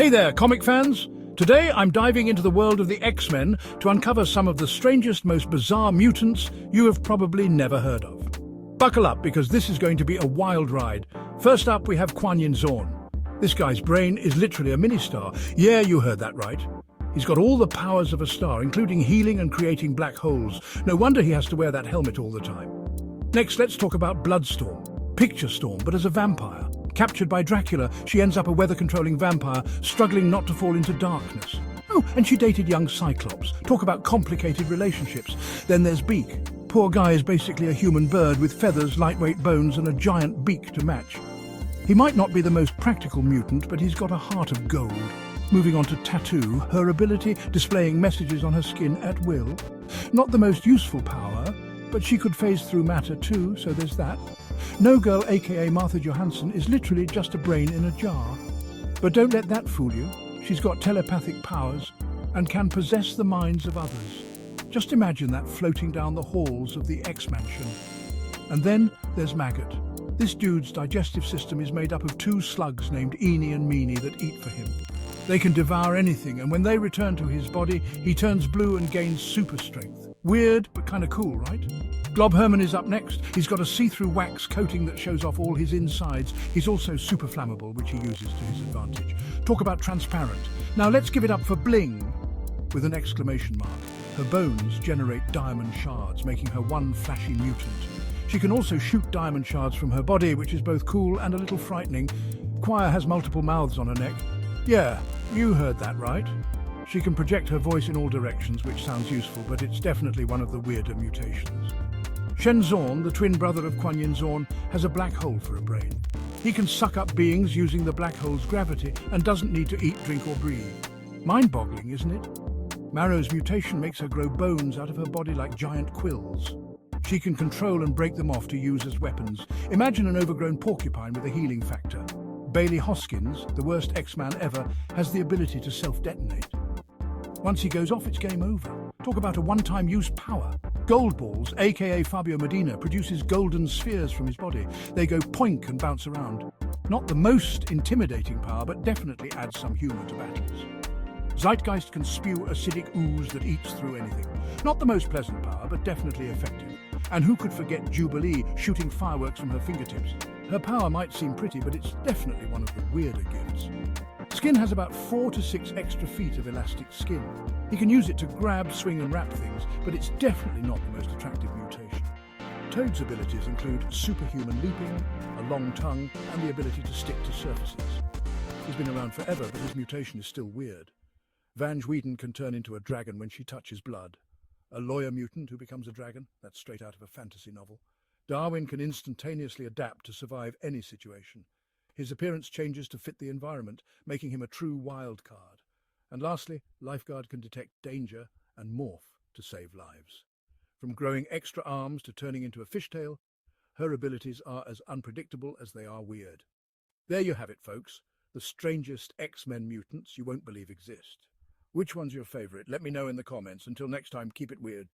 Hey there, comic fans! Today I'm diving into the world of the X-Men to uncover some of the strangest, most bizarre mutants you have probably never heard of. Buckle up, because this is going to be a wild ride. First up, we have Kwanyin Zorn. This guy's brain is literally a mini-star. Yeah, you heard that right. He's got all the powers of a star, including healing and creating black holes. No wonder he has to wear that helmet all the time. Next, let's talk about Bloodstorm. Picture Storm, but as a vampire. Captured by Dracula, she ends up a weather-controlling vampire, struggling not to fall into darkness. Oh, and she dated young Cyclops. Talk about complicated relationships. Then there's Beak. Poor guy is basically a human bird with feathers, lightweight bones, and a giant beak to match. He might not be the most practical mutant, but he's got a heart of gold. Moving on to Tattoo, her ability displaying messages on her skin at will. Not the most useful power, but she could phase through matter too, so there's that. No Girl, aka Martha Johansson, is literally just a brain in a jar. But don't let that fool you. She's got telepathic powers and can possess the minds of others. Just imagine that floating down the halls of the X-Mansion. And then there's Maggot. This dude's digestive system is made up of two slugs named Eenie and Meenie that eat for him. They can devour anything, and when they return to his body, he turns blue and gains super strength. Weird, but kind of cool, right? Glob Herman is up next. He's got a see-through wax coating that shows off all his insides. He's also super flammable, which he uses to his advantage. Talk about transparent. Now let's give it up for Bling, with an exclamation mark. Her bones generate diamond shards, making her one flashy mutant. She can also shoot diamond shards from her body, which is both cool and a little frightening. Choir has multiple mouths on her neck. Yeah, you heard that right. She can project her voice in all directions, which sounds useful, but it's definitely one of the weirder mutations. Shen Zorn, the twin brother of Kwanyin Zorn, has a black hole for a brain. He can suck up beings using the black hole's gravity and doesn't need to eat, drink or breathe. Mind-boggling, isn't it? Marrow's mutation makes her grow bones out of her body like giant quills. She can control and break them off to use as weapons. Imagine an overgrown porcupine with a healing factor. Bailey Hoskins, the worst X-Man ever, has the ability to self-detonate. Once he goes off, it's game over. Talk about a one-time use power. Goldballs, aka Fabio Medina, produces golden spheres from his body. They go poink and bounce around. Not the most intimidating power, but definitely adds some humour to battles. Zeitgeist can spew acidic ooze that eats through anything. Not the most pleasant power, but definitely effective. And who could forget Jubilee shooting fireworks from her fingertips? Her power might seem pretty, but it's definitely one of the weirder gifts. Skin has about 4 to 6 extra feet of elastic skin. He can use it to grab, swing and wrap things, but it's definitely not the most attractive mutation. Toad's abilities include superhuman leaping, a long tongue, and the ability to stick to surfaces. He's been around forever, but his mutation is still weird. Vange Whedon can turn into a dragon when she touches blood. A lawyer mutant who becomes a dragon, that's straight out of a fantasy novel. Darwin can instantaneously adapt to survive any situation. His appearance changes to fit the environment, making him a true wild card. And lastly, Lifeguard can detect danger and morph to save lives. From growing extra arms to turning into a fishtail, her abilities are as unpredictable as they are weird. There you have it, folks. The strangest X-Men mutants you won't believe exist. Which one's your favourite? Let me know in the comments. Until next time, keep it weird.